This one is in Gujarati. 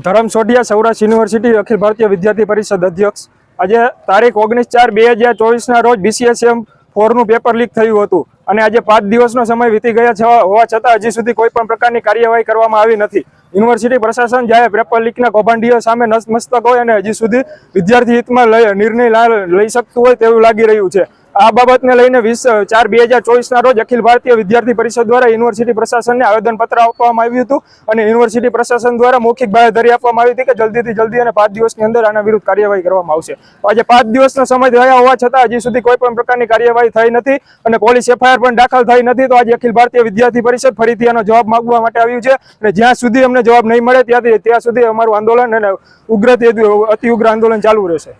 ધરમ સોઢિયા, સૌરાષ્ટ્ર યુનિવર્સિટી અખિલ ભારતીય વિદ્યાર્થી પરિષદ અધ્યક્ષ। આજે તારીખ 19/4/2024 રોજ BCSM 4નું પેપર લીક થયું હતું અને આજે 5 દિવસનો સમય વીતી ગયા હોવા છતાં હજી સુધી કોઈ પણ પ્રકારની કાર્યવાહી કરવામાં આવી નથી। યુનિવર્સિટી પ્રશાસન જ્યારે પેપર લીકના કૌભાંડીઓ સામે નતમસ્તક હોય અને હજી સુધી વિદ્યાર્થી હિતમાં નિર્ણય લઈ શકતું હોય તેવું લાગી રહ્યું છે। આ બાબતને લઈને 20/4/2024 રોજ અખિલ ભારતીય વિદ્યાર્થી પરિષદ દ્વારા યુનિવર્સિટી પ્રશાસનને આવેદનપત્ર આપવામાં આવ્યું હતું અને યુનિવર્સિટી પ્રશાસન દ્વારા મૌખિક બાંહેધરી આપવામાં આવી હતી કે જલ્દીથી જલ્દી અને 5 દિવસની અંદર આના વિરુદ્ધ કાર્યવાહી કરવામાં આવશે। આજે 5 દિવસનો સમય થયા હોવા છતાં હજી સુધી કોઈ પણ પ્રકારની કાર્યવાહી થઈ નથી અને પોલીસ FIR પણ દાખલ થઈ નથી। તો આજે અખિલ ભારતીય વિદ્યાર્થી પરિષદ ફરીથી આનો જવાબ માંગવા માટે આવ્યું છે અને જ્યાં સુધી અમને જવાબ નહીં મળે ત્યાં સુધી અમારું આંદોલન અને અતિ ઉગ્ર આંદોલન ચાલુ રહેશે।